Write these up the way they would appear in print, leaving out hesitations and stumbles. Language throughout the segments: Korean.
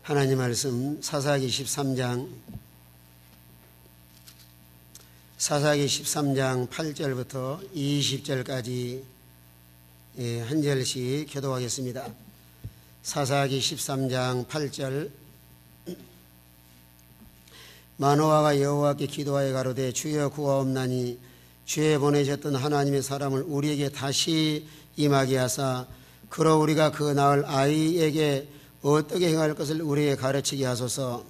하나님 말씀 사사기 13장 8절부터 20절까지 한 절씩 교독하겠습니다. 사사기 13장 8절. 마노아가 여호와께 기도하여 가로되 주여 구하옵나니 주에 보내셨던 하나님의 사람을 우리에게 다시 임하게 하사 그러 우리가 그 낳을 아이에게 어떻게 행할 것을 우리에게 가르치게 하소서.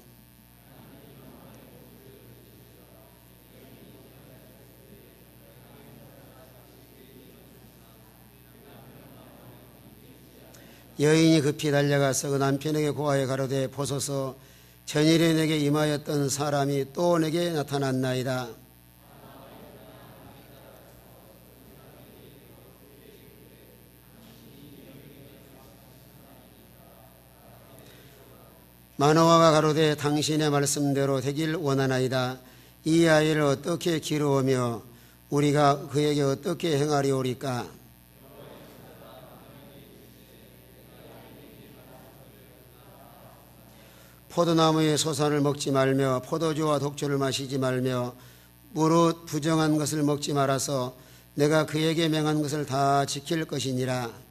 여인이 급히 달려가서 그 남편에게 고하여 가로되 보소서 전일에 내게 임하였던 사람이 또 내게 나타났나이다. 마노아가 가로되 당신의 말씀대로 되길 원하나이다. 이 아이를 어떻게 기르으며 우리가 그에게 어떻게 행하리오리까. 포도나무의 소산을 먹지 말며 포도주와 독주를 마시지 말며 무릇 부정한 것을 먹지 말아서 내가 그에게 명한 것을 다 지킬 것이니라.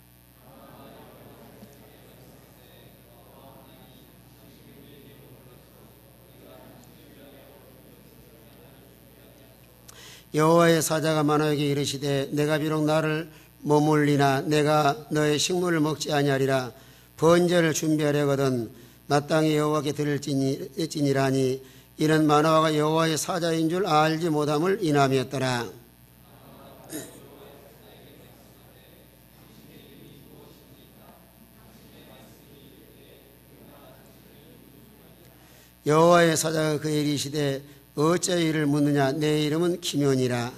여호와의 사자가 마노아에게 이르시되 내가 비록 나를 머물리나 내가 너의 식물을 먹지 아니하리라. 번제를 준비하려거든 마땅히 여호와께 드릴지니라니 이는 마노아가 여호와의 사자인 줄 알지 못함을 인함이었더라. 여호와의 사자가 그에게 이르시되 어째 이를 묻느냐. 내 이름은 기면이라.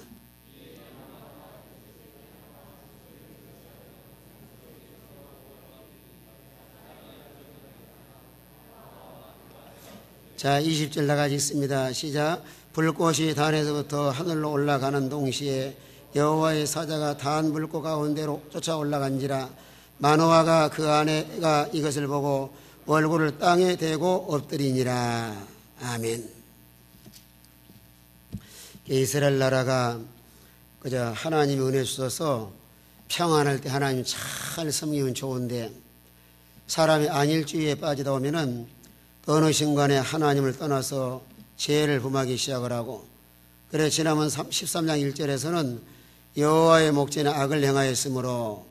자, 20절 나가지 있습니다. 시작. 불꽃이 단에서부터 하늘로 올라가는 동시에 여호와의 사자가 단 불꽃 가운데로 쫓아 올라간지라. 마노아가 그 아내가 이것을 보고 얼굴을 땅에 대고 엎드리니라. 아멘. 이스라엘 나라가 그저 하나님이 은혜 주셔서 평안할 때 하나님 잘 섬기면 좋은데 사람이 안일주의에 빠지다 보면은 어느 순간에 하나님을 떠나서 죄를 범하기 시작을 하고, 그래 지난번 13장 1절에서는 여호와의 목전에 악을 행하였으므로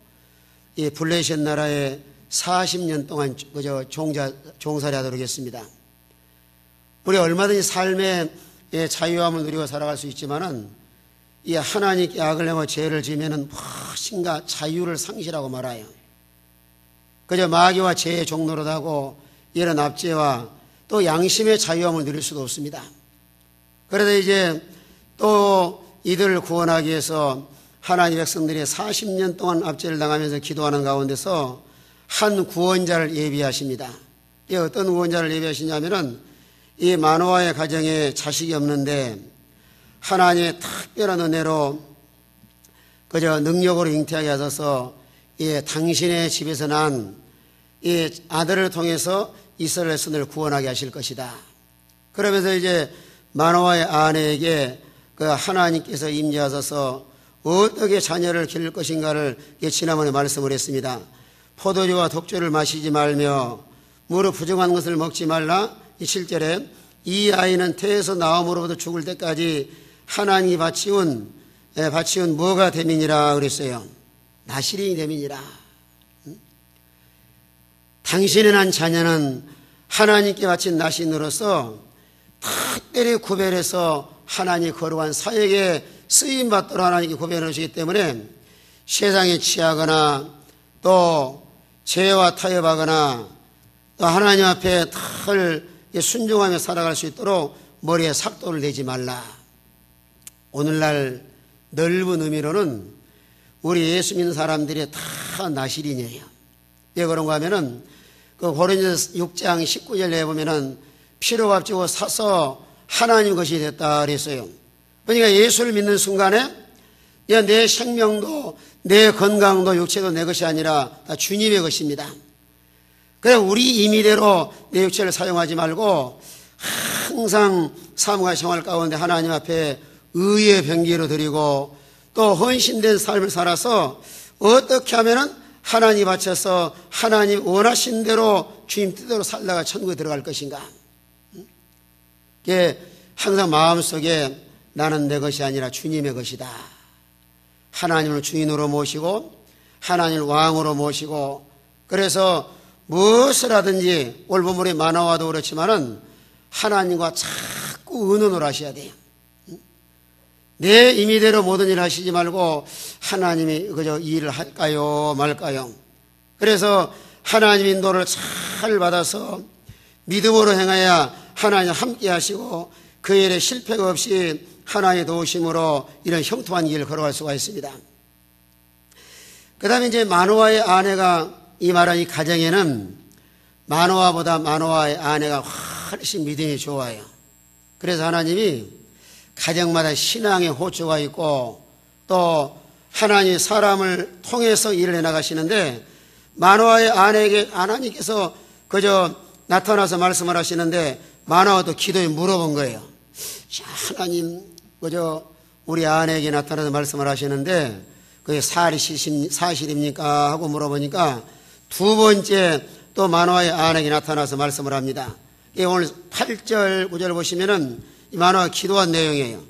이 블레셋 나라에 40년 동안 그저 종살이 하도록 했습니다. 우리 얼마든지 삶의 자유함을 누리고 살아갈 수 있지만은 이 하나님께 악을 행하고 죄를 지으면은 무엇인가 자유를 상실하고 말아요. 그저 마귀와 죄의 종노릇하고 이런 압제와 또 양심의 자유함을 누릴 수도 없습니다. 그래서 이제 또 이들을 구원하기 위해서 하나님 백성들이 40년 동안 압제를 당하면서 기도하는 가운데서 한 구원자를 예비하십니다. 이 어떤 구원자를 예비하시냐면은 이 마노아의 가정에 자식이 없는데 하나님의 특별한 은혜로 그저 능력으로 잉태하게 하셔서 당신의 집에서 난 이 아들을 통해서 이스라엘 선을 구원하게 하실 것이다. 그러면서 이제 마노아의 아내에게 그 하나님께서 임재하셔서 어떻게 자녀를 기를 것인가를 지난번에 말씀을 했습니다. 포도주와 독주를 마시지 말며 무릇 부정한 것을 먹지 말라. 7절에 이 아이는 태에서 나옴으로부터 죽을 때까지 하나님이 바치운 뭐가 됨이니라 그랬어요. 나실인이 됨이니라. 당신의 난 자녀는 하나님께 바친 나신으로서 특별히 구별해서 하나님이 거룩한 사역에 쓰임받도록 하나님께 구별해 주시기 때문에 세상에 취하거나 또 죄와 타협하거나 또 하나님 앞에 늘 순종하며 살아갈 수 있도록 머리에 삭도를 내지 말라. 오늘날 넓은 의미로는 우리 예수 믿는 사람들이 다 나실인이에요. 왜 그런가 하면은 그 고린도서 6장 19절에 보면은 피로 값지고 사서 하나님 것이 됐다 그랬어요. 그러니까 예수를 믿는 순간에 내 생명도 내 건강도 육체도 내 것이 아니라 다 주님의 것입니다. 그래 우리 임의대로 내 육체를 사용하지 말고 항상 삶과 생활 가운데 하나님 앞에 의의 병기로 드리고 또 헌신된 삶을 살아서 어떻게 하면은 하나님 앞에서 하나님 원하신 대로 주님 뜻대로 살다가 천국에 들어갈 것인가. 이게 항상 마음속에 나는 내 것이 아니라 주님의 것이다. 하나님을 주인으로 모시고 하나님을 왕으로 모시고 그래서 무엇을 하든지 올보물의 만화와도 그렇지만은 하나님과 자꾸 의논을 하셔야 돼요. 내 임의대로 모든 일을 하시지 말고 하나님이 그저 이 일을 할까요 말까요. 그래서 하나님 인도를 잘 받아서 믿음으로 행해야 하나님 함께 하시고 그 일에 실패가 없이 하나님의 도우심으로 이런 형통한 길을 걸어갈 수가 있습니다. 그 다음에 이제 마노아의 아내가 이 말한 이 가정에는 마노아보다 마노아의 아내가 훨씬 믿음이 좋아요. 그래서 하나님이 가정마다 신앙의 호초가 있고 또 하나님이 사람을 통해서 일을 해나가시는데 마노아의 아내에게 하나님께서 그저 나타나서 말씀을 하시는데 마노아도 기도에 물어본 거예요. 자, 하나님 그저 우리 아내에게 나타나서 말씀을 하시는데 그게 사실입니까? 하고 물어보니까 두 번째 또 마노아의 아내에게 나타나서 말씀을 합니다. 오늘 8절 9절 보시면은 이 마노아가 기도한 내용이에요.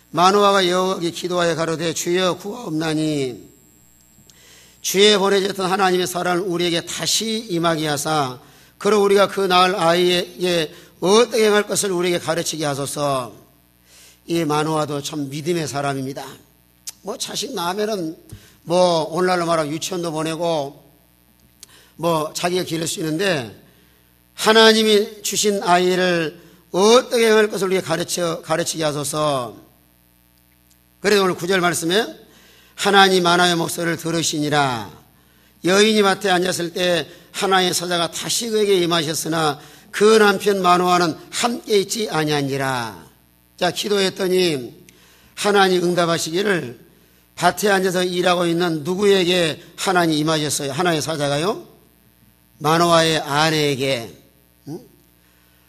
마노아가 여호와께 기도하여 가로되 주여 구하옵나니 주의 보내셨던 하나님의 사랑을 우리에게 다시 임하게 하사 그러 우리가 그 낳을 아이에게 어떻게 행할 것을 우리에게 가르치게 하소서. 이 마노아도 참 믿음의 사람입니다. 뭐 자식 낳으면은 뭐 오늘날로 말하면 유치원도 보내고 뭐 자기가 기를 수 있는데 하나님이 주신 아이를 어떻게 행할 것을 우리에게 가르치게 하소서. 그래서 오늘 9절 말씀에 하나님 마노아의 목소리를 들으시니라. 여인이 밭에 앉았을 때 하나님의 사자가 다시 그에게 임하셨으나 그 남편 마노아는 함께 있지 아니하니라. 자, 기도했더니 하나님 응답하시기를 밭에 앉아서 일하고 있는 누구에게 하나님 임하셨어요? 하나님의 사자가요? 마노아의 아내에게.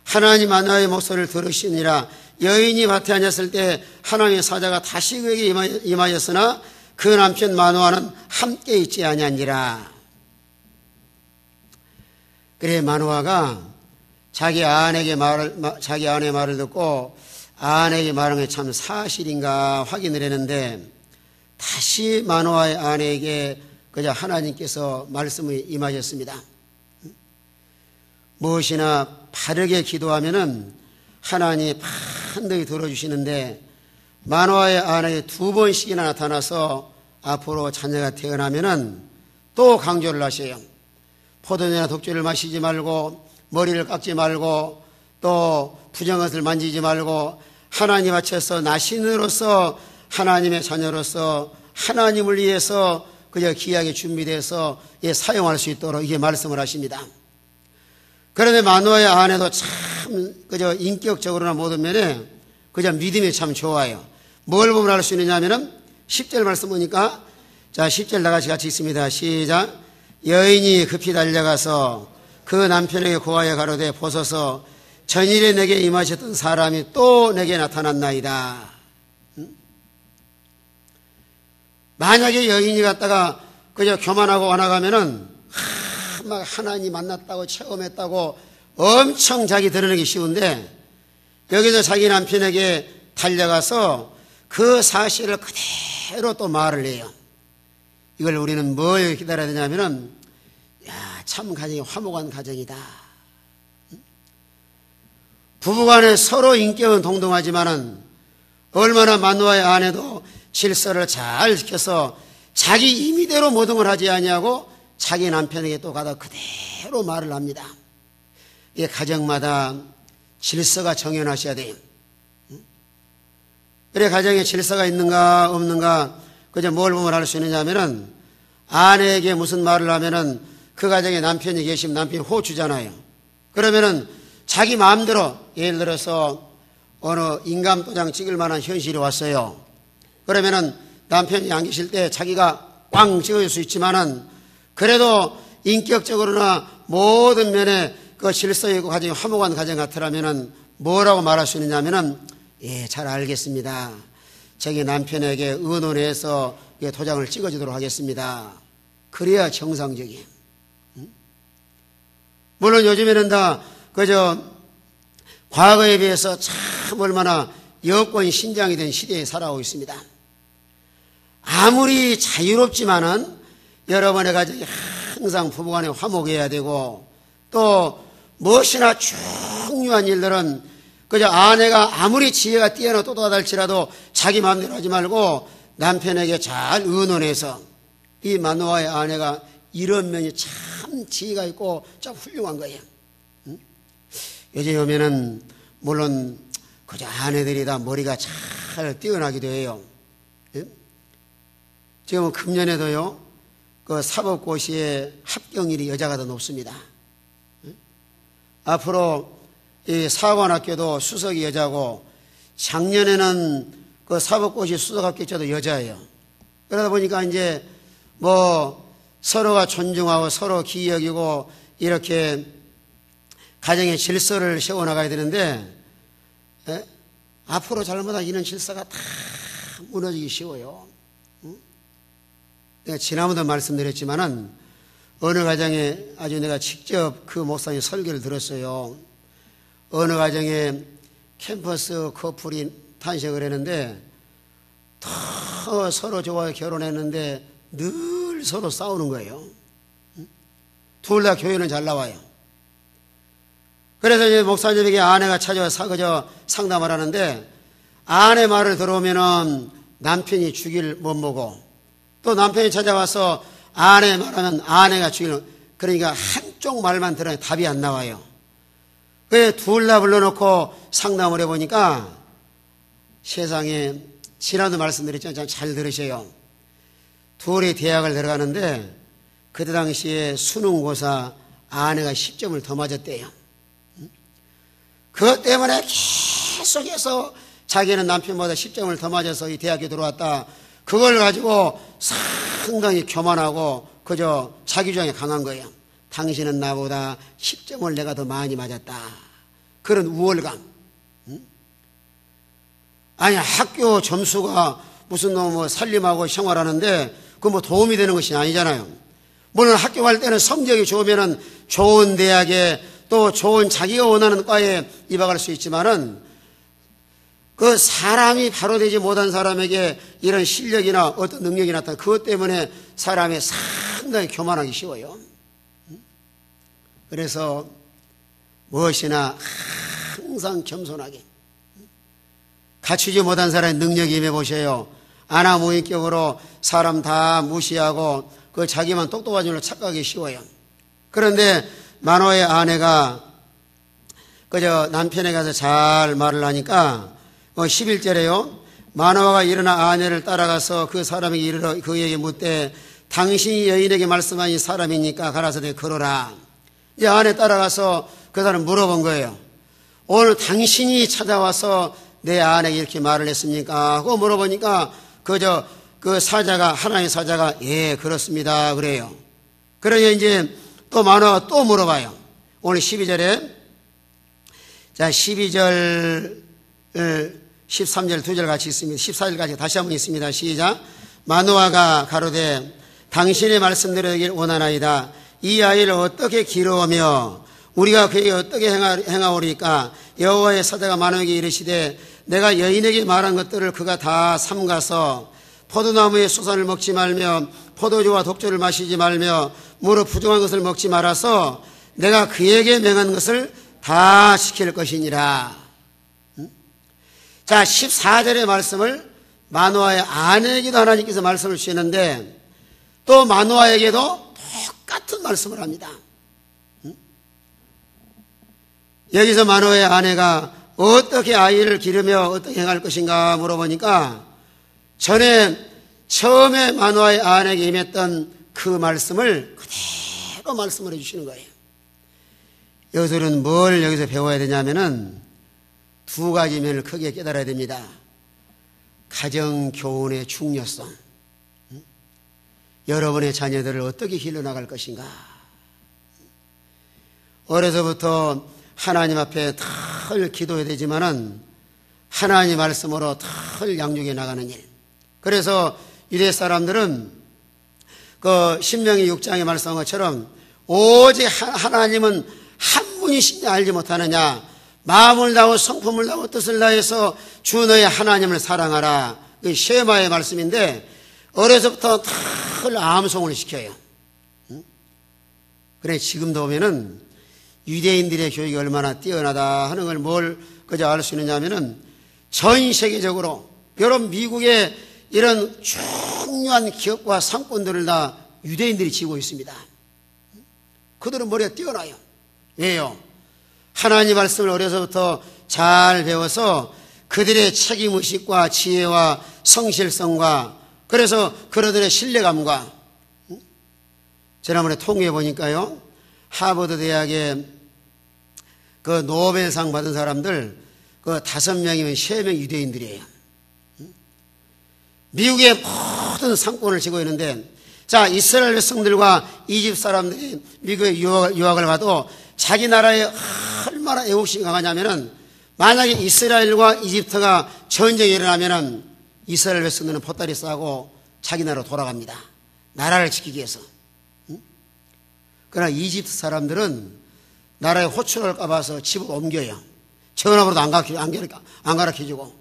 하나님 마노아의 목소리를 들으시니라. 여인이 밭에 앉았을 때 하나님의 사자가 다시 그에게 임하였으나 그 남편 마노아는 함께 있지 아니하니라. 그래 마노아가 자기 아내의 말을 듣고 아내에게 말한 게 참 사실인가 확인을 했는데 다시 마노아의 아내에게 그저 하나님께서 말씀이 임하셨습니다. 무엇이나 바르게 기도하면은 하나님이 반드시 들어주시는데 마노아의 아내에 두 번씩이나 나타나서 앞으로 자녀가 태어나면은 또 강조를 하셔요. 포도주나 독주를 마시지 말고 머리를 깎지 말고 또 부정한 것을 만지지 말고 하나님 앞에서 나신으로서 하나님의 자녀로서 하나님을 위해서 그저 귀하게 준비돼서 사용할 수 있도록 이게 말씀을 하십니다. 그런데 마노아의 아내도 참 그저 인격적으로나 모든 면에 그저 믿음이 참 좋아요. 뭘 보면 알 수 있느냐면은 10절 말씀 보니까 자 10절 다같이 읽습니다. 시작. 여인이 급히 달려가서 그 남편에게 고하여 가로되 보소서 전일에 내게 임하셨던 사람이 또 내게 나타났나이다. 만약에 여인이 갔다가 그저 교만하고 완화가면은 막 하나님 만났다고 체험했다고 엄청 자기 드러내기 쉬운데 여기서 자기 남편에게 달려가서 그 사실을 그대로 또 말을 해요. 이걸 우리는 뭘 기다려야 되냐면은 참 가정이 화목한 가정이다. 부부간에 서로 인격은 동등하지만은 얼마나 마노아의 아내도 질서를 잘 지켜서 자기 임의대로 모든 걸 하지 아니하고 자기 남편에게 또 가다 그대로 말을 합니다. 이게 가정마다 질서가 정연하셔야 돼요. 그래 가정에 질서가 있는가 없는가 그저 뭘 보면 알 수 있느냐 하면은 아내에게 무슨 말을 하면은 그 가정에 남편이 계시면 남편이 호주잖아요. 그러면은 자기 마음대로 예를 들어서 어느 인감도장 찍을 만한 현실이 왔어요. 그러면은 남편이 안 계실 때 자기가 꽝 찍어줄 수 있지만은 그래도 인격적으로나 모든 면에 그 질서 있고 가정이 화목한 가정 같으라면은 뭐라고 말할 수 있느냐면은 예, 잘 알겠습니다. 저기 남편에게 의논해서 도장을 찍어주도록 하겠습니다. 그래야 정상적이에요. 물론 요즘에는 다 그저 과거에 비해서 참 얼마나 여권 신장이 된 시대에 살아오고 있습니다. 아무리 자유롭지만은 여러분의 가정이 항상 부부간에 화목해야 되고, 또 무엇이나 중요한 일들은 그저 아내가 아무리 지혜가 뛰어나 똑똑하달지라도 자기 마음대로 하지 말고 남편에게 잘 의논해서, 이 마누아의 아내가 이런 면이 참 지혜가 있고 참 훌륭한 거예요. 요즘에 오면은 물론 그저 아내들이 다 머리가 잘 뛰어나기도 해요. 지금 금년에도요, 그 사법고시의 합격률이 여자가 더 높습니다. 앞으로 이 사관학교도 수석이 여자고, 작년에는 그 사법고시 수석합격자도 여자예요. 그러다 보니까 이제 뭐 서로가 존중하고 서로 기이 여기고 이렇게 가정의 질서를 세워나가야 되는데, 앞으로 잘못하면 이런 질서가 다 무너지기 쉬워요. 내가 지난번도 말씀드렸지만은 어느 가정에 아주 내가 직접 그 목사님 설교를 들었어요. 어느 가정에 캠퍼스 커플이 탄식을 했는데, 더 서로 좋아해 결혼했는데 늘 서로 싸우는 거예요. 둘 다 교회는 잘 나와요. 그래서 이제 목사님에게 아내가 찾아와서 그저 상담을 하는데, 아내 말을 들어오면은 남편이 죽일 못 먹고, 또 남편이 찾아와서 아내 말하면 아내가 죽일, 그러니까 한쪽 말만 들어야 답이 안 나와요. 그래 둘 다 불러놓고 상담을 해보니까 세상에, 지난도 말씀드렸지만 잘 들으세요. 둘이 대학을 들어가는데 그때 당시에 수능고사 아내가 10점을 더 맞았대요. 그것 때문에 계속해서 자기는 남편보다 10점을 더 맞아서 이 대학에 들어왔다. 그걸 가지고 상당히 교만하고 그저 자기 주장에 강한 거예요. 당신은 나보다 10점을 내가 더 많이 맞았다. 그런 우월감. 아니, 학교 점수가 무슨 뭐 살림하고 생활하는데 그 뭐 도움이 되는 것이 아니잖아요. 물론 학교 갈 때는 성적이 좋으면은 좋은 대학에 또 좋은 자기가 원하는 과에 입학할 수 있지만은, 그 사람이 바로 되지 못한 사람에게 이런 실력이나 어떤 능력이 나타나, 그것 때문에 사람이 상당히 교만하기 쉬워요. 그래서 무엇이나 항상 겸손하게, 갖추지 못한 사람의 능력이 임해보세요. 아나무인격으로 사람 다 무시하고 그 자기만 똑똑한 줄로 착각하기 쉬워요. 그런데 마노아의 아내가 그저 남편에 가서 잘 말을 하니까 11절에요. 마노아가 일어나 아내를 따라가서 그 사람에게 이르러 그에게 묻되 당신이 여인에게 말씀한 이 사람이니까 가라사대 걸어라. 이제 아내 따라가서 그 사람 물어본 거예요. 오늘 당신이 찾아와서 내 아내에게 이렇게 말을 했습니까? 하고 물어보니까 그 사자가, 하나님의 사자가 예 그렇습니다 그래요. 그러니 이제 또 마노아가 또 물어봐요. 오늘 12절에, 자 12절 13절 두 절 같이 있습니다. 14절까지 다시 한번 있습니다. 시작. 마노아가 가로되 당신의 말씀대로 원하나이다. 이 아이를 어떻게 기르며 우리가 그에게 어떻게 행하오리까? 여호와의 사자가 마노아에게 이르시되 내가 여인에게 말한 것들을 그가 다 삼가서 포도나무의 수산을 먹지 말며 포도주와 독주를 마시지 말며 무릇 부정한 것을 먹지 말아서 내가 그에게 명한 것을 다 지킬 것이니라. 자, 14절의 말씀을 마노아의 아내에게도 하나님께서 말씀을 주시는데, 또 마노아에게도 똑같은 말씀을 합니다. 여기서 마노아의 아내가 어떻게 아이를 기르며 어떻게 행할 것인가 물어보니까, 처음에 마노아의 아내에게 임했던 그 말씀을 그대로 말씀을 해주시는 거예요. 여기서는 뭘 여기서 배워야 되냐면은 두 가지 면을 크게 깨달아야 됩니다. 가정 교훈의 중요성, 여러분의 자녀들을 어떻게 길러나갈 것인가, 어려서부터 하나님 앞에 늘 기도해야 되지만은 하나님 말씀으로 늘 양육해 나가는 일. 그래서 유대 사람들은 그 신명기 6장에 말씀한 것처럼 오직 하나님은 한 분이시냐 알지 못하느냐, 마음을 다하고 성품을 다하고 뜻을 다해서 주 너의 하나님을 사랑하라. 그 쉐마의 말씀인데 어려서부터 늘 암송을 시켜요. 그래 지금도 보면은 유대인들의 교육이 얼마나 뛰어나다 하는 걸 뭘 그저 알 수 있느냐 하면은 전 세계적으로 여러분 미국의 이런 중요한 기업과 상권들을 다 유대인들이 지고 있습니다. 그들은 머리가 뛰어나요. 왜요? 하나님 말씀을 어려서부터 잘 배워서 그들의 책임의식과 지혜와 성실성과 그래서 그들의 신뢰감과 지난번에 통계해 보니까요, 하버드 대학의 그 노벨상 받은 사람들 그 5명이면 3명 유대인들이에요. 미국의 모든 상권을 쥐고 있는데, 자, 이스라엘 백성들과 이집 사람들이 미국에 유학을 가도 자기 나라에 얼마나 애국심이 강하냐면은 만약에 이스라엘과 이집트가 전쟁이 일어나면은 이스라엘 백성들은 보따리 싸고 자기 나라로 돌아갑니다. 나라를 지키기 위해서. 그러나 이집트 사람들은 나라에 호출할까 봐서 집을 옮겨요. 전화번호도 안 가르쳐주고.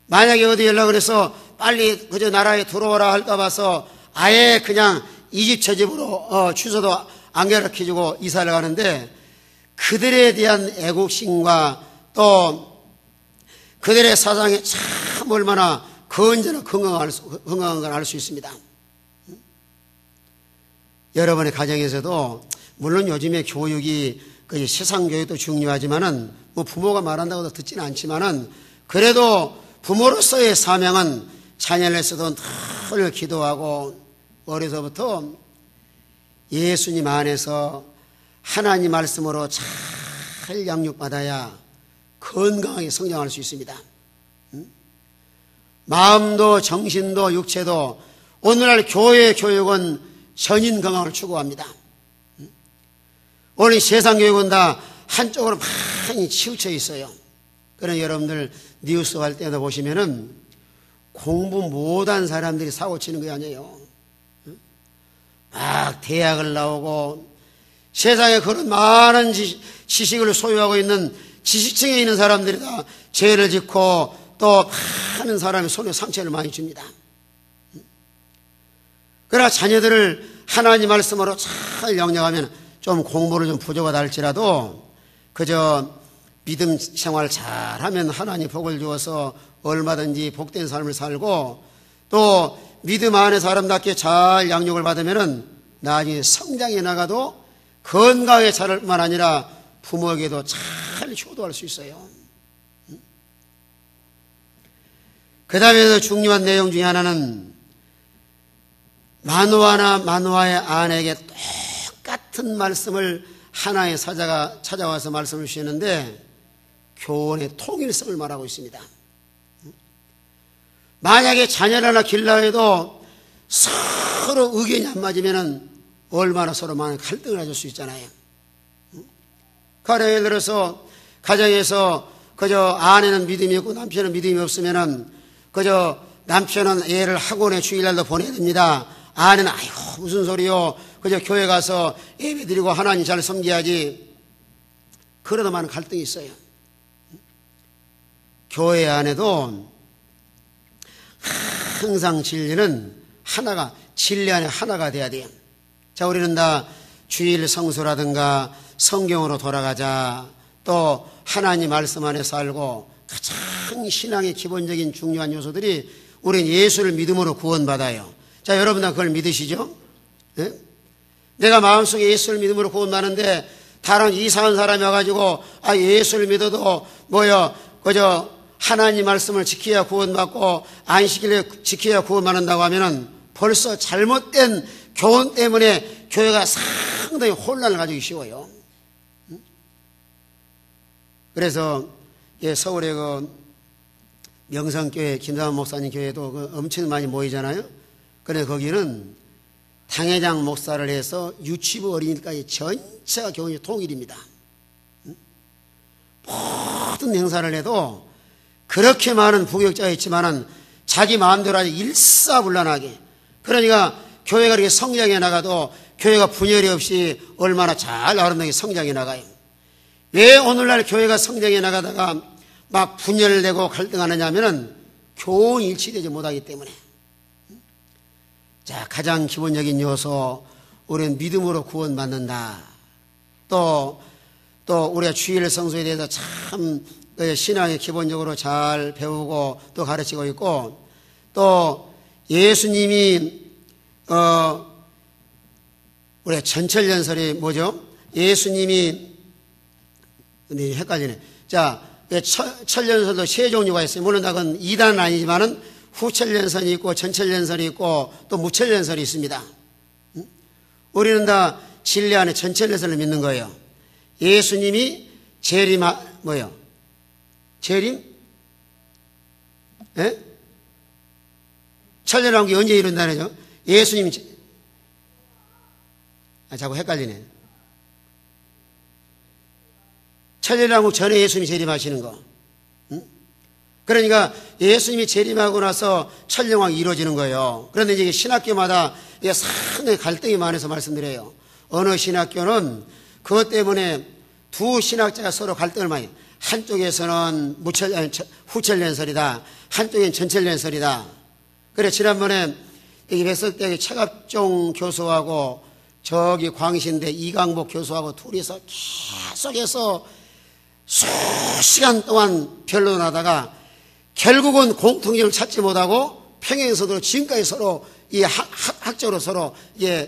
만약에 어디 연락을 해서 빨리 그저 나라에 들어오라 할까 봐서 아예 그냥 이집트 집으로 주소도 안 가르쳐주고 이사를 가는데, 그들에 대한 애국심과 또 그들의 사상이 참 얼마나 건전하고 건강한 걸 알 수 있습니다. 여러분의 가정에서도 물론 요즘에 교육이 그 세상 교육도 중요하지만은 뭐 부모가 말한다고 듣지는 않지만은 그래도 부모로서의 사명은 자녀를 위해서도 늘 기도하고 어려서부터 예수님 안에서 하나님 말씀으로 잘 양육받아야 건강하게 성장할 수 있습니다. 마음도 정신도 육체도 오늘날 교회 교육은 전인 건강을 추구합니다. 오늘 세상 교육은 다 한쪽으로 많이 치우쳐 있어요. 그러나 여러분들 뉴스 할 때도 보시면은 공부 못한 사람들이 사고 치는 게 아니에요. 막 대학을 나오고 세상에 그런 많은 지식을 소유하고 있는 지식층에 있는 사람들이 다 죄를 짓고 또 많은 사람이 손에 상처를 많이 줍니다. 그러나 자녀들을 하나님 말씀으로 잘 영역하면 좀 공부를 좀 부족하다 할지라도 그저 믿음 생활 잘하면 하나님 복을 주어서 얼마든지 복된 삶을 살고 또 믿음 안에서 아름답게 잘 양육을 받으면은 나중에 성장해 나가도 건강하게 자랄 뿐만 아니라 부모에게도 잘 효도할 수 있어요. 그 다음에 중요한 내용 중에 하나는 마노아의 아내에게 똑같은 말씀을 하나의 사자가 찾아와서 말씀을 주시는데 교원의 통일성을 말하고 있습니다. 만약에 자녀를 하나 길라 해도 서로 의견이 안 맞으면 얼마나 서로 많은 갈등을 가질 수 있잖아요. 가령 예를 들어서 가정에서 그저 아내는 믿음이 없고 남편은 믿음이 없으면은 그저 남편은 애를 학원에 주일날도 보내야 됩니다. 아내는 아유 무슨 소리요. 그저 교회 가서 예배 드리고 하나님 잘 섬겨야지. 그러다 많은 갈등이 있어요. 교회 안에도 항상 진리는 하나가, 진리 안에 하나가 돼야 돼요. 자, 우리는 다 주일 성수라든가 성경으로 돌아가자, 또 하나님 말씀 안에 살고 가장 신앙의 기본적인 중요한 요소들이 우리는 예수를 믿음으로 구원받아요. 자, 여러분 다 그걸 믿으시죠? 네? 내가 마음속에 예수를 믿음으로 구원받는데 다른 이상한 사람이 와가지고 아 예수를 믿어도 그저 하나님 말씀을 지켜야 구원받고 안식일을 지켜야 구원받는다고 하면은 벌써 잘못된 교훈 때문에 교회가 상당히 혼란을 가지기 쉬워요. 그래서 서울의 그 명성교회 김상환 목사님 교회도 엄청 많이 모이잖아요. 그런데 거기는 당회장 목사를 해서 유치부 어린이까지 전체가 교훈이 통일입니다. 모든 행사를 해도 그렇게 많은 부교육자가 있지만은 자기 마음대로 아주 일사불란하게, 그러니까 교회가 이렇게 성장해 나가도 교회가 분열이 없이 얼마나 잘 아름답게 성장해 나가요. 왜 오늘날 교회가 성장해 나가다가 막 분열되고 갈등하느냐 하면은 교훈이 일치되지 못하기 때문에. 자, 가장 기본적인 요소, 우리는 믿음으로 구원받는다. 또 우리가 주일 성수에 대해서 참 신앙에 기본적으로 잘 배우고 또 가르치고 있고, 또 예수님이 우리가 전철연설이 뭐죠? 예수님이, 근데 헷갈리네. 자, 철연설도 세 종류가 있어요. 물론 그건 2단은 아니지만은 후철연설이 있고 전철연설이 있고 또 무철연설이 있습니다. 우리는 다 진리 안에 전철연설을 믿는 거예요. 예수님이 뭐요? 재림? 예? 천년왕국이 언제 이룬다네요? 예수님, 자꾸 헷갈리네. 천년왕국 전에 예수님이 재림하시는 거. 응? 그러니까 예수님이 재림하고 나서 천년왕국이 이루어지는 거예요. 그런데 이제 신학교마다 상당히 갈등이 많아서 말씀드려요. 어느 신학교는 그것 때문에 두 신학자가 서로 갈등을 많이 해요. 한쪽에서는 후철연설이다. 한쪽엔 전철연설이다. 그래, 지난번에 여기 뱃속대학의 최갑종 교수하고 저기 광신대 이강복 교수하고 둘이서 계속해서 수시간 동안 변론하다가 결국은 공통점을 찾지 못하고 평행선으로 지금까지 서로 학적으로 서로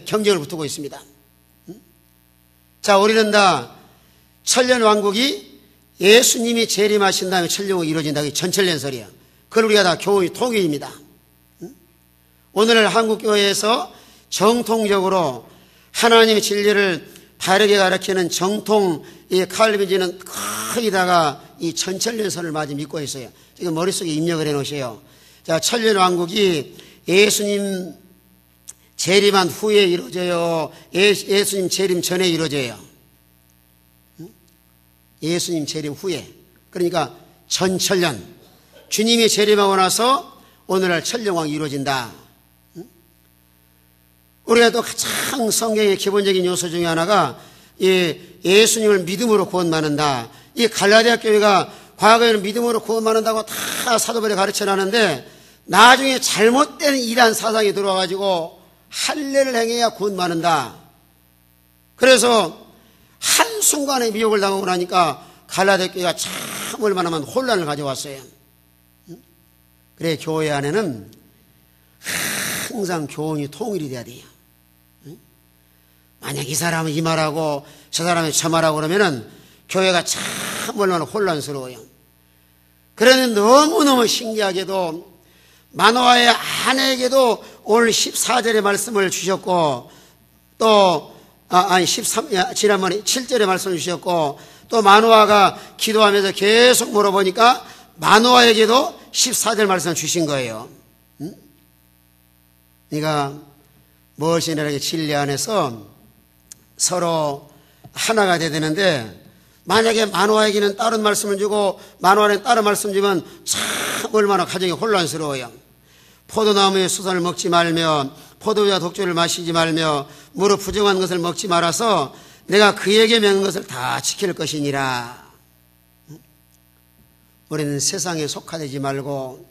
경쟁을 붙이고 있습니다. 자, 우리는 다 천년왕국이 예수님이 재림하신 다음에 천년왕국이 이루어진다. 그게 전철연설이에요. 그걸 우리가 다 교훈이 통일입니다. 오늘 한국교회에서 정통적으로 하나님의 진리를 바르게 가르치는 정통 이 칼빈주의는 거기다가 이 전철연설을 마저 믿고 있어요. 지금 머릿속에 입력을 해 놓으세요. 자, 천년왕국이 예수님 재림한 후에 이루어져요? 예수님 재림 전에 이루어져요? 예수님 재림 후에. 그러니까 전천년. 주님이 재림하고 나서 오늘날 천년왕국이 이루어진다. 우리가 또 가장 성경의 기본적인 요소 중에 하나가 예수님을 믿음으로 구원받는다. 이 갈라디아 교회가 과거에는 믿음으로 구원받는다고 다 사도들이 가르쳐놨는데 나중에 잘못된 이단 사상이 들어와가지고 할례를 행해야 구원받는다. 그래서 한순간에 미혹을 당하고 나니까 갈라디아 교회가 참 얼마나 혼란을 가져왔어요. 그래, 교회 안에는 항상 교훈이 통일이 돼야 돼요. 만약 이 사람은 이 말하고 저 사람은 저 말하고 그러면은 교회가 참 얼마나 혼란스러워요. 그런데 너무너무 신기하게도 마노아의 아내에게도 오늘 14절의 말씀을 주셨고 또 지난번에 7절의 말씀을 주셨고 또 마노아가 기도하면서 계속 물어보니까 마노아에게도 14절 말씀을 주신 거예요. 그러니까 무엇이냐라게 진리 안에서 서로 하나가 돼야 되는데 만약에 마노아에게는 다른 말씀을 주고 마노아에게는 다른 말씀을 주면 참 얼마나 가정이 혼란스러워요. 포도나무의 수산을 먹지 말며 포도주와 독주를 마시지 말며 무릇 부정한 것을 먹지 말아서 내가 그에게 명한 것을 다 지킬 것이니라. 우리는 세상에 속하되지 말고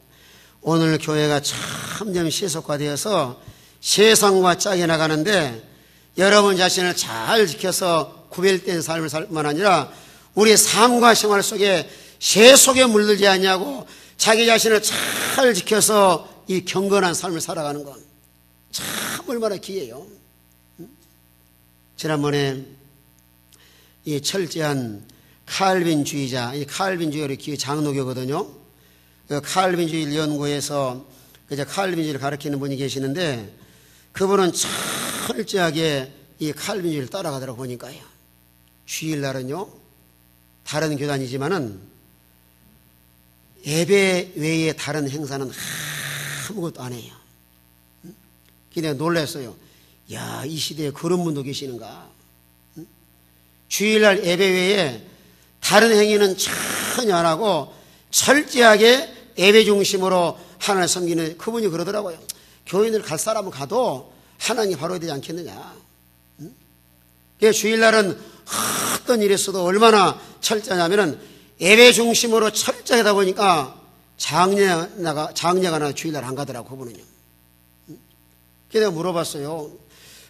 오늘 교회가 점점 세속화되어서 세상과 짜게 나가는데 여러분 자신을 잘 지켜서 구별된 삶을 살 뿐만 아니라 우리의 삶과 생활 속에 세속에 물들지 않냐고 자기 자신을 잘 지켜서 이 경건한 삶을 살아가는 건 참 얼마나 귀해요. 지난번에 이 철저한 칼빈주의자, 이 칼빈주의를 장로교거든요. 그 칼빈주의를 연구해서 그저 칼빈주의를 가르치는 분이 계시는데 그분은 철저하게 이 칼빈주의를 따라가더라고 보니까요. 주일날은요, 다른 교단이지만은 예배 외에 다른 행사는 아무것도 안 해요. 근데 놀랐어요. 야, 이 시대에 그런 분도 계시는가? 주일날 예배 외에 다른 행위는 전혀 안 하고 철저하게 예배 중심으로 하나님을 섬기는 그분이 그러더라고요. 교인을 갈 사람은 가도 하나님이 바로 되지 않겠느냐. 주일날은 어떤 일이 있어도 얼마나 철저하냐면은 예배 중심으로 철저하다 보니까 장례가 나 주일날 안 가더라고, 그분은요. 그래서 내가 물어봤어요.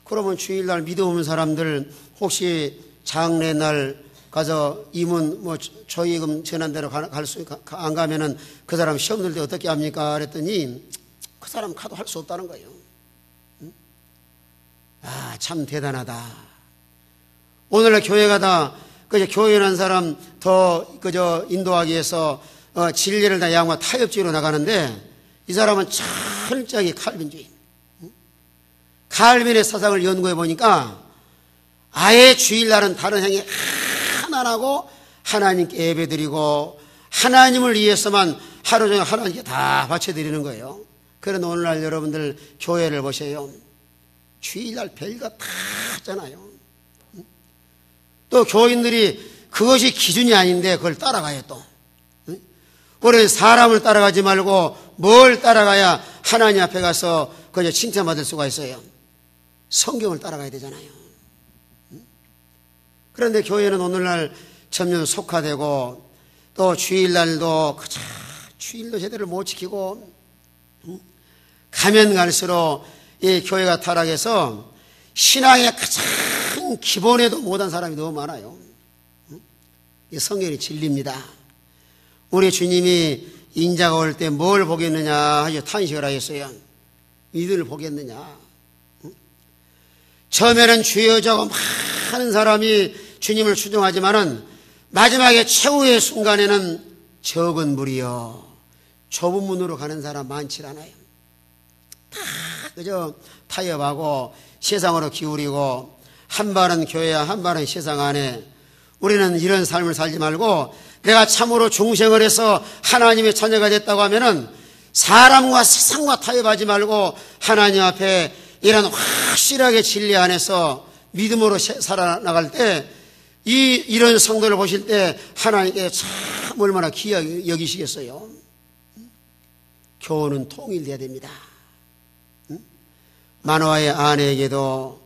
그러면 주일날 믿음 없는 사람들 혹시 장례날 가서 이문 저희 전한대로 안 가면은 그 사람 시험 들 때 어떻게 합니까? 그랬더니 그 사람 가도 할 수 없다는 거예요. 아, 참 대단하다. 오늘날 교회 가다 그저 교회란 사람 더 그저 인도하기 위해서 진리를 다 양화 타협주의로 나가는데 이 사람은 철저하게 칼빈주의. 칼빈의 사상을 연구해 보니까 아예 주일날은 다른 행위 하나 안 하고 하나님께 예배드리고 하나님을 위해서만 하루 종일 하나님께 다 바쳐드리는 거예요. 그런데 오늘날 여러분들 교회를 보세요. 주일날 별거 다 하잖아요. 또 교인들이 그것이 기준이 아닌데 그걸 따라가요 또. 우리는 사람을 따라가지 말고 뭘 따라가야 하나님 앞에 가서 그저 칭찬받을 수가 있어요. 성경을 따라가야 되잖아요. 그런데 교회는 오늘날 점점 속화되고 또 주일날도 그저 주일도 제대로 못 지키고 가면 갈수록 이 교회가 타락해서 신앙의 가장 기본에도 못한 사람이 너무 많아요. 이 성경이 진리입니다. 우리 주님이 인자가 올 때 뭘 보겠느냐 하여 탄식을 하였어요. 이들을 보겠느냐. 처음에는 주여 저고 많은 사람이 주님을 추종하지만은 마지막에 최후의 순간에는 적은 무리여 좁은 문으로 가는 사람 많지 않아요. 다 그저 타협하고 세상으로 기울이고 한 발은 교회야 한 발은 세상 안에. 우리는 이런 삶을 살지 말고 내가 참으로 중생을 해서 하나님의 자녀가 됐다고 하면은 사람과 세상과 타협하지 말고 하나님 앞에 이런 확실하게 진리 안에서 믿음으로 살아나갈 때 이런 성도를 보실 때 하나님께 참 얼마나 귀하게 여기시겠어요. 교훈은 통일돼야 됩니다. 마노아의 아내에게도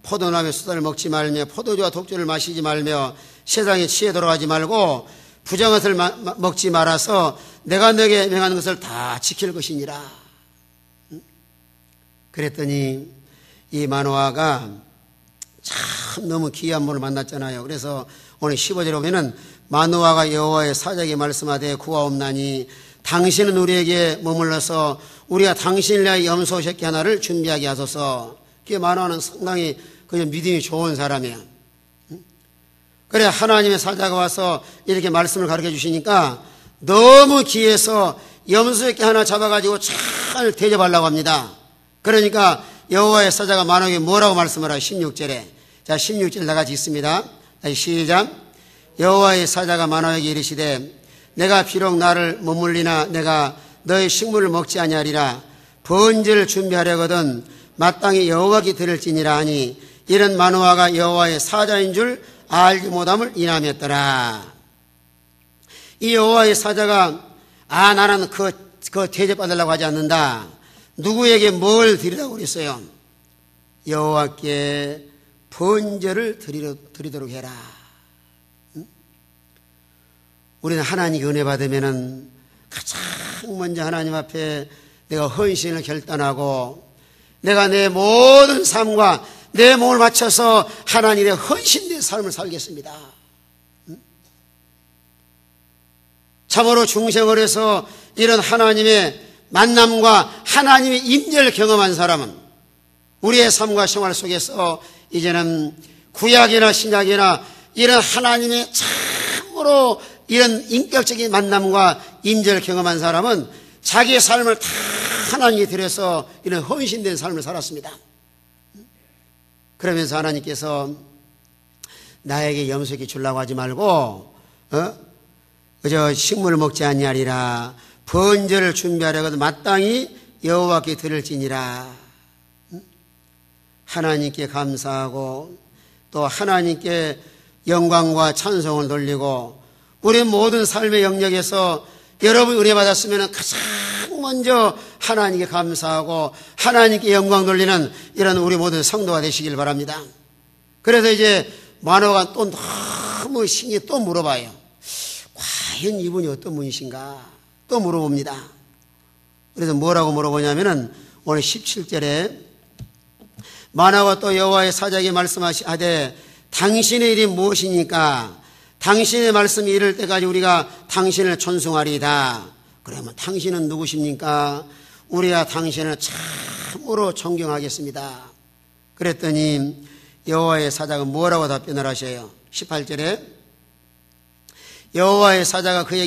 포도나무의 수다를 먹지 말며 포도주와 독주를 마시지 말며 세상에 취해 돌아가지 말고 부정한 것을 먹지 말아서 내가 너에게 명하는 것을 다 지킬 것이니라. 그랬더니 이 마노아가 참 너무 귀한 분을 만났잖아요. 그래서 오늘 15절에 보면은 마노아가 여호와의 사자에게 말씀하되 구하 없나니 당신은 우리에게 머물러서 우리가 당신을 위하여 염소 새끼 하나를 준비하게 하소서. 그게 마노아는 상당히 그냥 믿음이 좋은 사람이야. 그래 하나님의 사자가 와서 이렇게 말씀을 가르쳐 주시니까 너무 귀해서 염소 새끼 하나 잡아가지고 잘 대접하려고 합니다. 그러니까 여호와의 사자가 마노아에게 뭐라고 말씀을 하요? 16절에. 자, 16절 다 같이 있습니다. 다시 시작. 여호와의 사자가 마노아에게 이르시되 내가 비록 나를 머물리나 내가 너의 식물을 먹지 아니하리라. 번제를 준비하려거든 마땅히 여호와께 드릴지니라 하니 이런 마노아가 여호와의 사자인 줄 알지 못함을 인함했더라. 이 여호와의 사자가 나는 그 대접받으려고 하지 않는다. 누구에게 뭘 드리라고 그랬어요? 여호와께 번제를 드리도록 해라. 우리는 하나님께 은혜 받으면은 가장 먼저 하나님 앞에 내가 헌신을 결단하고 내가 내 모든 삶과 내 몸을 바쳐서 하나님의 헌신된 삶을 살겠습니다. 참으로 중생을 해서 이런 하나님의 만남과 하나님의 임재를 경험한 사람은 우리의 삶과 생활 속에서 이제는 구약이나 신약이나 이런 하나님의 참으로 이런 인격적인 만남과 임재를 경험한 사람은 자기의 삶을 다 하나님께 드려서 이런 헌신된 삶을 살았습니다. 그러면서 하나님께서 나에게 염소에게 주려고 하지 말고 그저 식물을 먹지 아니하리라. 번제를 준비하려거든 마땅히 여호와께 드릴지니라. 하나님께 감사하고 또 하나님께 영광과 찬송을 돌리고 우리 모든 삶의 영역에서 여러분 은혜 받았으면 가장 먼저 하나님께 감사하고 하나님께 영광 돌리는 이런 우리 모든 성도가 되시길 바랍니다. 그래서 이제 만화가 또 너무 신기해 또 물어봐요. 과연 이분이 어떤 분이신가 또 물어봅니다. 그래서 뭐라고 물어보냐면은 오늘 17절에 만화가 또 여호와의 사자에게 말씀하시되 당신의 일이 무엇이니까 당신의 말씀이 이를 때까지 우리가 당신을 찬송하리이다. 그러면 당신은 누구십니까? 우리가 당신을 참으로 존경하겠습니다. 그랬더니 여호와의 사자가 뭐라고 답변을 하셔요? 18절에 여호와의 사자가 그에게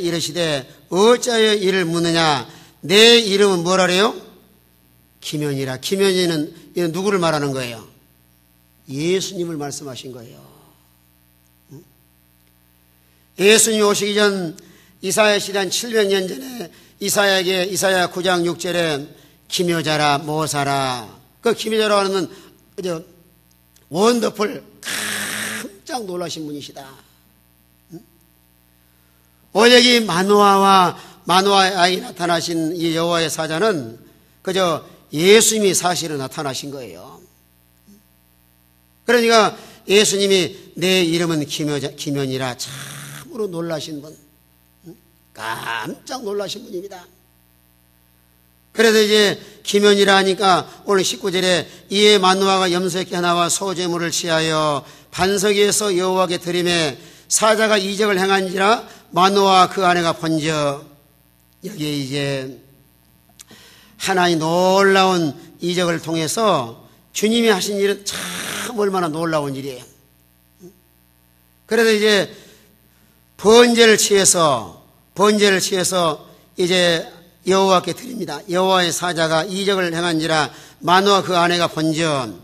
이르시되 어찌하여 이를 묻느냐? 내 이름은 뭐라래요? 기면이라. 기면이는 누구를 말하는 거예요? 예수님을 말씀하신 거예요. 예수님이 오시기 전 이사야 시대 700년 전에 이사야 9장 6절에 기묘자라 모사라. 그 기묘자라고 하는 건 원더풀 깜짝 놀라신 분이시다. 여기 마노아의 아이 나타나신 이 여호와의 사자는 그저 예수님이 사실은 나타나신 거예요. 그러니까 예수님이 내 이름은 기면이라 참으로 놀라신 분, 깜짝 놀라신 분입니다. 그래서 이제 기면이라 하니까 오늘 19절에 이에 마노아가 염소새끼 하나와 소제물을 취하여 반석 위에서 여호와께 드리매 사자가 이적을 행한지라 마노아와 그 아내가 본즉. 여기에 이제 하나님 놀라운 이적을 통해서 주님이 하신 일은 참 얼마나 놀라운 일이에요. 그래서 이제 번제를 취해서 이제 여호와께 드립니다. 여호와의 사자가 이적을 행한지라 마노아 그 아내가 본즉.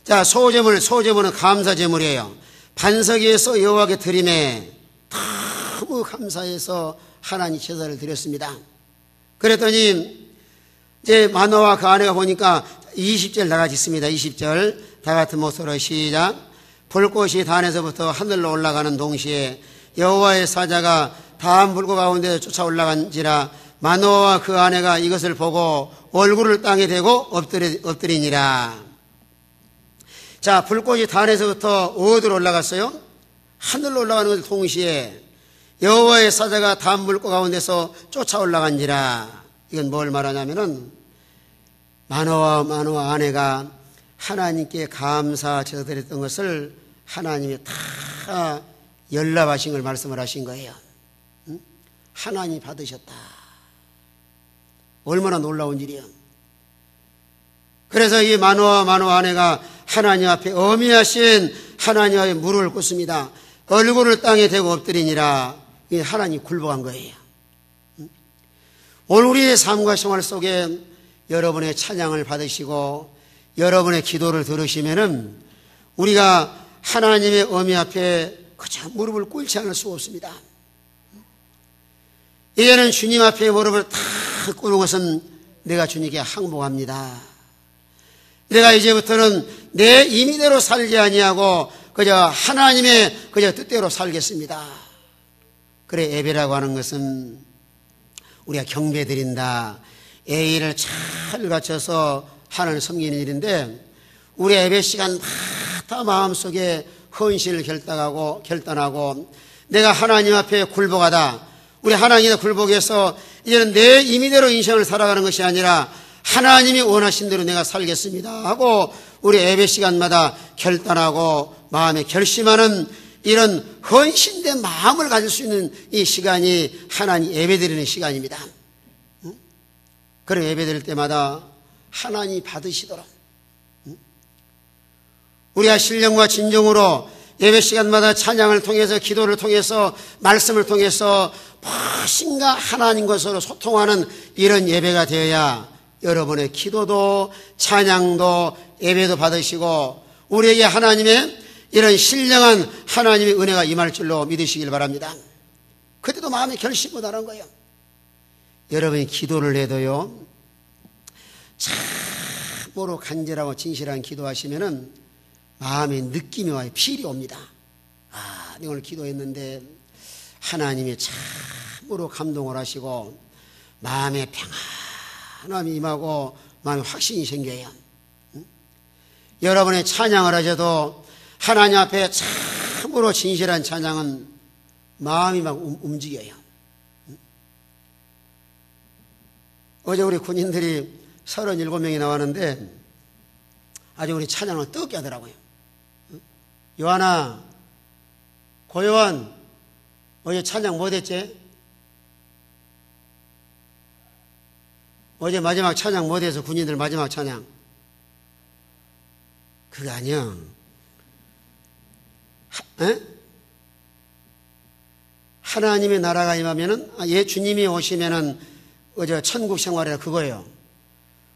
자, 소제물은 감사제물이에요. 반석 위에서 여호와께 드림에 너무 감사해서 하나님 제사를 드렸습니다. 그랬더니 이제 마노아와 그 아내가 보니까 20절 다 같이 있습니다. 20절 다 같은 목소리로 시작. 불꽃이 단에서부터 하늘로 올라가는 동시에 여호와의 사자가 다한 불꽃 가운데 쫓아 올라간지라 마노아와 그 아내가 이것을 보고 얼굴을 땅에 대고 엎드리니라. 자, 불꽃이 단에서부터 어디로 올라갔어요? 하늘로 올라가는 것을 동시에 여호와의 사자가 다한 불꽃 가운데서 쫓아 올라간지라. 이건 뭘 말하냐면은 마노아 아내가 하나님께 감사 제사드렸던 것을 하나님이 다 연락하신 걸 말씀을 하신 거예요. 하나님이 받으셨다. 얼마나 놀라운 일이야. 그래서 이 마노아 아내가 하나님 앞에 어미하신 하나님 앞에 무릎을 꿇습니다. 얼굴을 땅에 대고 엎드리니라. 이게 하나님 굴복한 거예요. 오늘 우리의 삶과 생활 속에 여러분의 찬양을 받으시고 여러분의 기도를 들으시면은 우리가 하나님의 어미 앞에 그저 무릎을 꿇지 않을 수가 없습니다. 이제는 주님 앞에 무릎을 다 꿇는 것은 내가 주님께 항복합니다. 내가 이제부터는 내 임의대로 살지 아니하고 그저 하나님의 그저 뜻대로 살겠습니다. 그래, 예배라고 하는 것은 우리가 경배드린다, 예의를 잘 갖춰서 하나님을 섬기는 일인데 우리 예배 시간마다 마음속에 헌신을 결단하고 내가 하나님 앞에 굴복하다. 우리 하나님의 굴복해서 이제는 내 임의대로 인생을 살아가는 것이 아니라 하나님이 원하신 대로 내가 살겠습니다 하고 우리 예배 시간마다 결단하고 마음에 결심하는 이런 헌신된 마음을 가질 수 있는 이 시간이 하나님 예배드리는 시간입니다. 그런 예배드릴 때마다 하나님이 받으시도록 우리가 신령과 진정으로 예배 시간마다 찬양을 통해서 기도를 통해서 말씀을 통해서 무엇인가 하나님과 서로 소통하는 이런 예배가 되어야 여러분의 기도도 찬양도 예배도 받으시고 우리에게 하나님의 이런 신령한 하나님의 은혜가 임할 줄로 믿으시길 바랍니다. 그때도 마음에 결심 못하는 거예요. 여러분이 기도를 해도요 참으로 간절하고 진실한 기도하시면은 마음에 느낌이 와요. 필이 옵니다. 오늘 기도했는데 하나님이 참으로 감동을 하시고 마음에 평안함이 임하고 마음에 확신이 생겨요. 여러분의 찬양을 하셔도 하나님 앞에 참으로 진실한 찬양은 마음이 막 움직여요. 어제 우리 군인들이 37명이 나왔는데 아주 우리 찬양을 뜨겁게 하더라고요. 요한아, 고요한, 어제 찬양 뭐 됐지? 어제 마지막 찬양 뭐 돼서 군인들 마지막 찬양? 그게 아니야. 하나님의 나라가 임하면은, 주님이 오시면은, 천국 생활이라 그거예요.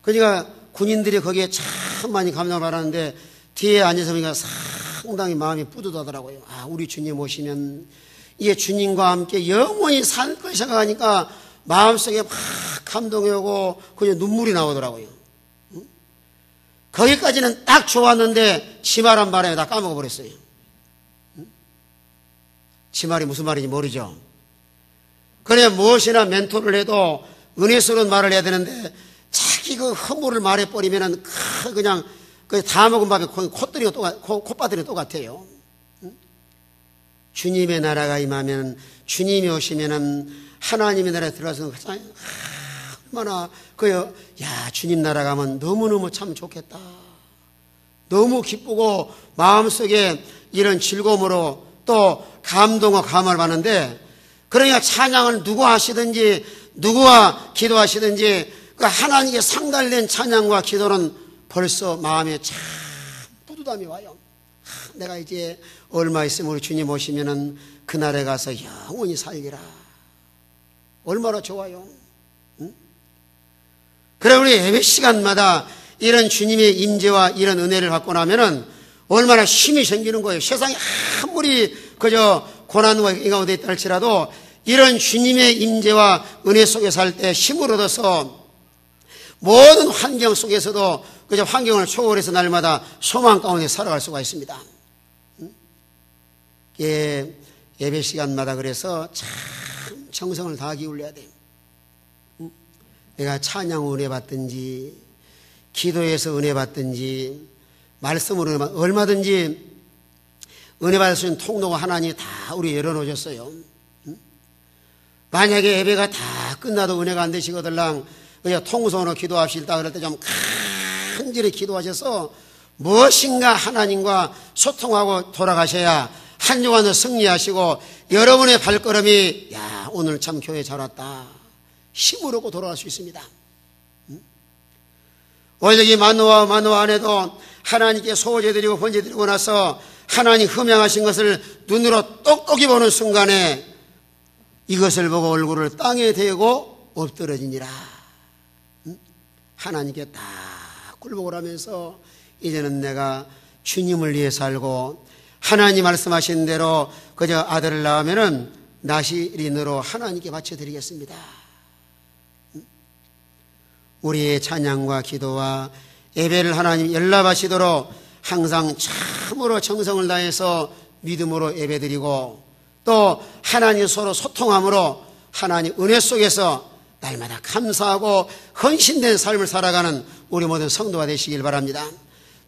그러니까 군인들이 거기에 참 많이 감동을 받았는데, 뒤에 앉아서 보니까 상당히 마음이 뿌듯하더라고요. 우리 주님 오시면, 이게 주님과 함께 영원히 살 걸 생각하니까 마음속에 막 감동이 오고, 그냥 눈물이 나오더라고요. 거기까지는 딱 좋았는데, 치말한 바람에 다 까먹어버렸어요. 치말이 무슨 말인지 모르죠. 그래, 무엇이나 멘토를 해도 은혜스러운 말을 해야 되는데, 자기 그 허물을 말해버리면은, 그냥, 다 먹은 밥에 콧바늘이 똑같아요. 주님의 나라가 임하면, 주님이 오시면은, 하나님의 나라에 들어가서 얼마나, 주님 나라 가면 너무너무 참 좋겠다. 너무 기쁘고, 마음속에 이런 즐거움으로 또 감동과 감화를 받는데, 그러니까 찬양을 누가 하시든지, 누구와 기도하시든지, 하나님께 상달된 찬양과 기도는 벌써 마음에 참 뿌듯함이 와요. 내가 이제 얼마 있으면 우리 주님 오시면은 그날에 가서 영원히 살리라. 얼마나 좋아요. 응? 그래, 우리 예배 시간마다 이런 주님의 임재와 이런 은혜를 받고 나면은 얼마나 힘이 생기는 거예요. 세상에 아무리 고난과 이 가운데 있다 할지라도 이런 주님의 임재와 은혜 속에 살 때 힘을 얻어서 모든 환경 속에서도 환경을 초월해서 날마다 소망 가운데 살아갈 수가 있습니다. 예배 시간마다 그래서 참 정성을 다 기울여야 돼요. 내가 찬양 은혜 받든지 기도에서 은혜 받든지 말씀으로 은혜 얼마든지 은혜 받을 수 있는 통로가 하나님이 다 우리 열어놓으셨어요. 만약에 예배가 다 끝나도 은혜가 안 되시거들랑 그냥 통성으로 기도합시다 그럴 때 좀 간절히 기도하셔서 무엇인가 하나님과 소통하고 돌아가셔야 한 주간도 승리하시고 여러분의 발걸음이 오늘 참 교회 잘 왔다 힘을 얻고 돌아갈 수 있습니다. 오늘 여기 만노아 안에도 하나님께 소제드리고 번제드리고 나서 하나님 흠양하신 것을 눈으로 똑똑히 보는 순간에 이것을 보고 얼굴을 땅에 대고 엎드러지니라. 하나님께 딱 굴복을 하면서 이제는 내가 주님을 위해 살고 하나님 말씀하신 대로 그저 아들을 낳으면은 나시린으로 하나님께 바쳐드리겠습니다. 우리의 찬양과 기도와 예배를 하나님 연락하시도록 항상 참으로 정성을 다해서 믿음으로 예배드리고 또 하나님 서로 소통함으로 하나님 은혜 속에서 날마다 감사하고 헌신된 삶을 살아가는 우리 모든 성도가 되시길 바랍니다.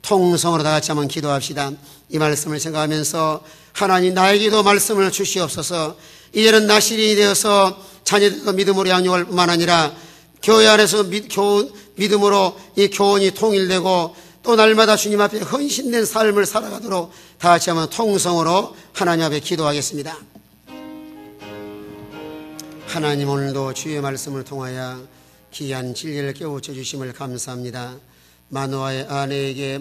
통성으로 다 같이 한번 기도합시다. 이 말씀을 생각하면서 하나님 나에게도 말씀을 주시옵소서. 이제는 나시린이 되어서 자녀들과 믿음으로 양육할 뿐만 아니라 교회 안에서 믿음으로 이 교훈이 통일되고 또 날마다 주님 앞에 헌신된 삶을 살아가도록 다 같이 한번 통성으로 하나님 앞에 기도하겠습니다. 하나님, 오늘도 주의 말씀을 통하여 귀한 진리를 깨우쳐 주심을 감사합니다. 마노아에게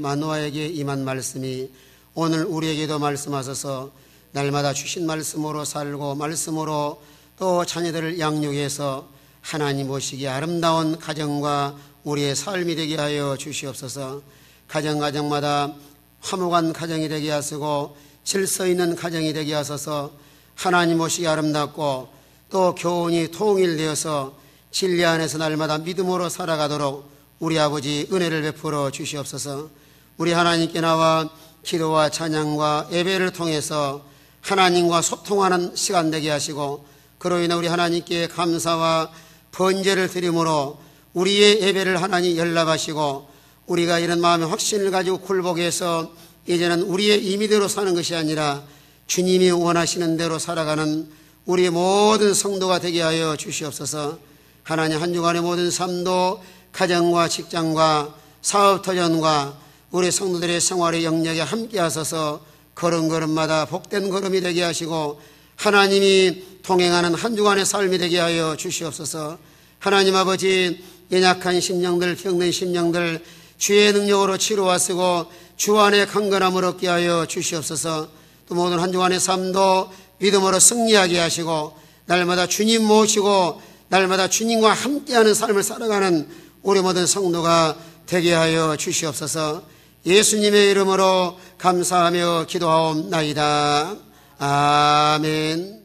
임한 말씀이 오늘 우리에게도 말씀하셔서 날마다 주신 말씀으로 살고 말씀으로 또 자녀들을 양육해서 하나님 모시기 아름다운 가정과 우리의 삶이 되게 하여 주시옵소서. 가정마다 화목한 가정이 되게 하시고 질서 있는 가정이 되게 하소서. 하나님 모시기 아름답고 또 교훈이 통일되어서 진리 안에서 날마다 믿음으로 살아가도록 우리 아버지 은혜를 베풀어 주시옵소서. 우리 하나님께 나와 기도와 찬양과 예배를 통해서 하나님과 소통하는 시간 되게 하시고, 그로 인해 우리 하나님께 감사와 번제를 드림으로 우리의 예배를 하나님 연락하시고, 우리가 이런 마음의 확신을 가지고 굴복해서 이제는 우리의 임의대로 사는 것이 아니라 주님이 원하시는 대로 살아가는 우리의 모든 성도가 되게 하여 주시옵소서. 하나님, 한 주간의 모든 삶도 가정과 직장과 사업터전과 우리 성도들의 생활의 영역에 함께 하소서. 걸음걸음마다 복된 걸음이 되게 하시고 하나님이 동행하는 한 주간의 삶이 되게 하여 주시옵소서. 하나님 아버지, 연약한 심령들, 병든 심령들 주의 능력으로 치료와 쓰고 주 안에 강건함을 얻게 하여 주시옵소서. 또 모든 한 주간의 삶도 믿음으로 승리하게 하시고 날마다 주님 모시고 날마다 주님과 함께하는 삶을 살아가는 우리 모든 성도가 되게 하여 주시옵소서. 예수님의 이름으로 감사하며 기도하옵나이다. 아멘.